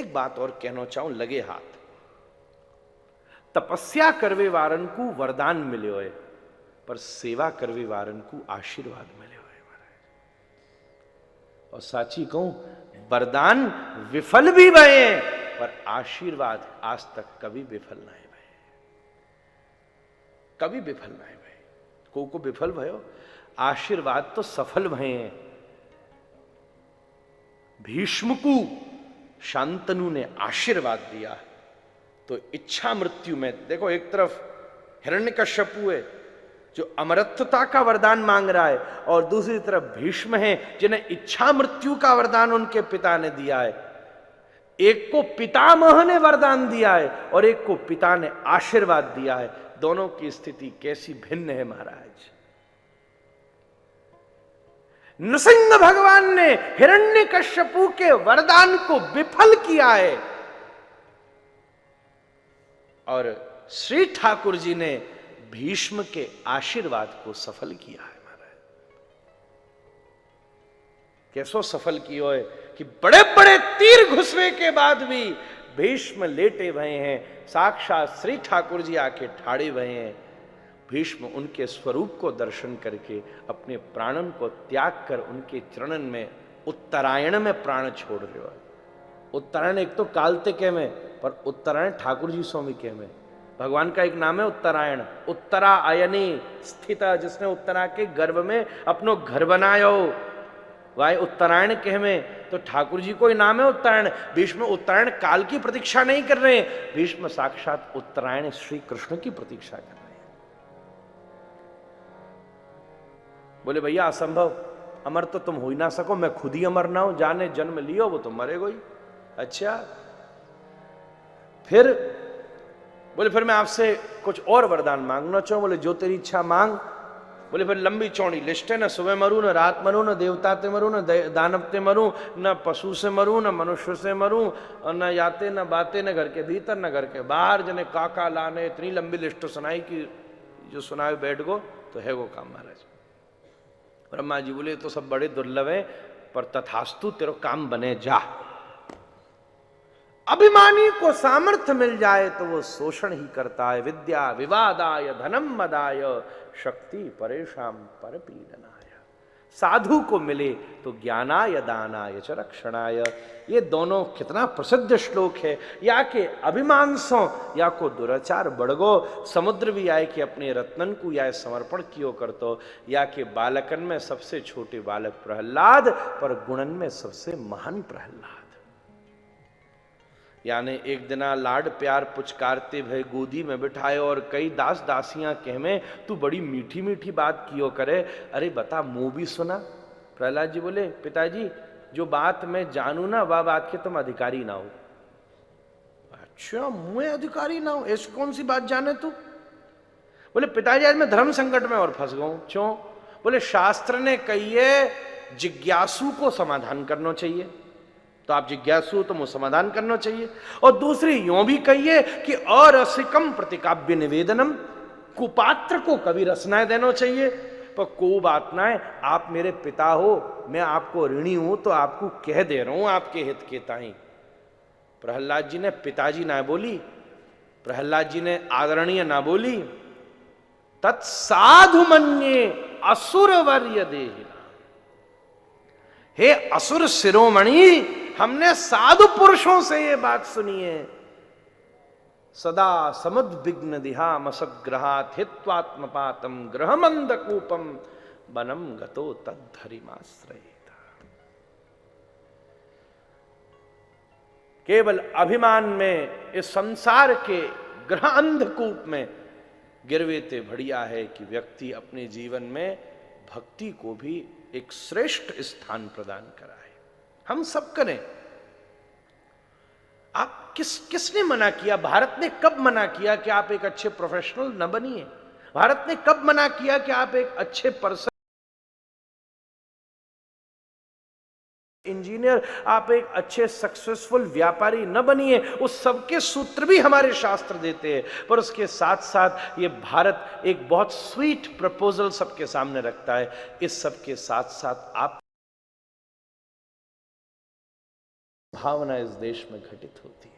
एक बात और कहना चाहूं, लगे हाथ। तपस्या करवे वारन को वरदान मिले होए, पर सेवा करवे वारन को आशीर्वाद मिले होए महाराज। और साची कहूं, वरदान विफल भी भये, पर आशीर्वाद आज तक कभी विफल ना भये, कभी विफल ना भये। को विफल भयो, आशीर्वाद तो सफल भये। भीष्म को शांतनु ने आशीर्वाद दिया, तो इच्छा मृत्यु में देखो, एक तरफ हिरण्यकश्यपु है जो अमरत्वता का वरदान मांग रहा है, और दूसरी तरफ भीष्म है जिन्हें इच्छा मृत्यु का वरदान उनके पिता ने दिया है। एक को पितामह ने वरदान दिया है और एक को पिता ने आशीर्वाद दिया है। दोनों की स्थिति कैसी भिन्न है महाराज। नृसिंह भगवान ने हिरण्यकश्यपु के वरदान को विफल किया है, और श्री ठाकुर जी ने भीष्म के आशीर्वाद को सफल किया है महाराज। कैसो सफल किया है कि बड़े बड़े तीर घुसवे के बाद भी भीष्म लेटे भये हैं, साक्षात श्री ठाकुर जी आके ठाड़े भये हैं। भीष्म उनके स्वरूप को दर्शन करके अपने प्राणन को त्याग कर उनके चरणन में उत्तरायण में प्राण छोड़ रहे हो। उत्तरायण एक तो कालते में, पर उत्तरायण ठाकुर जी स्वामी के में। भगवान का एक नाम है उत्तरायण। उत्तरा आयनी स्थित, जिसने उत्तरा के गर्भ में अपनो घर बनायो, वाय उत्तरायण कह में। तो ठाकुर जी को ही नाम है उत्तरायण। भीष्म उत्तरायण काल की प्रतीक्षा नहीं कर रहे हैं, भीष्म साक्षात उत्तरायण श्री कृष्ण की प्रतीक्षा कर रहे हैं। बोले भैया असंभव, अमर तो तुम हो ही ना सको, मैं खुद ही अमर ना हूं, जाने जन्म लियो वो तो मरेगा ही। अच्छा, फिर बोले फिर मैं आपसे कुछ और वरदान मांगना चाहूं। बोले जो तेरी इच्छा मांग। बोले फिर लंबी चौड़ी लिस्ट है, ना सुबह मरूं, ना रात मरूं, ना देवता ते मरूं, ना दानव ते मरूं, ना पशु से मरूं, ना मनुष्य से मरूं, और ना याते ना बातें, ना घर के भीतर ना घर के बाहर, जने काका लाने। इतनी लंबी लिस्ट सुनाई कि जो सुनाए बैठ गो तो है वो काम महाराज। ब्रह्मा जी बोले तो सब बड़े दुर्लभ है, पर तथास्तु तेरो काम बने जा। अभिमानी को सामर्थ्य मिल जाए तो वो शोषण ही करता है। विद्या विवादाय धनम मदाय शक्ति परेशान पर पीडनाय। साधु को मिले तो ज्ञानाय दानाय च रक्षणाय। ये दोनों कितना प्रसिद्ध श्लोक है। या के अभिमान सो या को दुराचार बढ़गो। समुद्र भी आए कि अपने रत्नन को या समर्पण कियो करतो। या के बालकन में सबसे छोटे बालक प्रहलाद, पर गुणन में सबसे महान प्रहलाद। यानी एक दिना लाड प्यार पुचकारते भय गोदी में बिठाए, और कई दास दासियां कहमें तू बड़ी मीठी मीठी बात कियो करे। अरे बता मुंह भी सुना। प्रहलाद जी बोले पिताजी जो बात मैं जानू ना, वह बात के तुम अधिकारी ना हो। अच्छा, मैं अधिकारी ना हो, ऐसी कौन सी बात जाने तू? बोले पिताजी आज मैं धर्म संकट में और फंस गया हूं। क्यों? बोले शास्त्र ने कहिए जिज्ञासु को समाधान करना चाहिए, तो आप जिज्ञासु तो मुझे समाधान करना चाहिए। और दूसरी यूं भी कहिए कि अरसिकम प्रतिकाव्य निवेदनम, कुपात्र को कभी रसना देना चाहिए। पर को बात ना है, आप मेरे पिता हो, मैं आपको ऋणी हूं, तो आपको कह दे रहा हूं आपके हित के ताई। प्रहलाद जी ने पिताजी ना बोली, प्रहलाद जी ने आदरणीय ना बोली। तत्साधु मन्ये असुर वर्य देहिना। हे असुर शिरोमणि, हमने साधु पुरुषों से ये बात सुनी है। सदा समुद्विग्न दिहा मसग्रहात हित्वात्मपातम ग्रहमंदकूपम वनम गतो तद्धरिमाश्रयेत। केवल अभिमान में इस संसार के ग्रह अंधकूप में गिरवेते बढ़िया है कि व्यक्ति अपने जीवन में भक्ति को भी एक श्रेष्ठ स्थान प्रदान कराए। हम सब करें। आप किसने मना किया? भारत ने कब मना किया कि आप एक अच्छे प्रोफेशनल न बनिए? भारत ने कब मना किया कि आप एक अच्छे पर्सन, इंजीनियर, आप एक अच्छे सक्सेसफुल व्यापारी न बनिए? उस सबके सूत्र भी हमारे शास्त्र देते हैं। पर उसके साथ साथ ये भारत एक बहुत स्वीट प्रपोजल सबके सामने रखता है। इस सब के साथ साथ आप भावना इस देश में घटित होती है।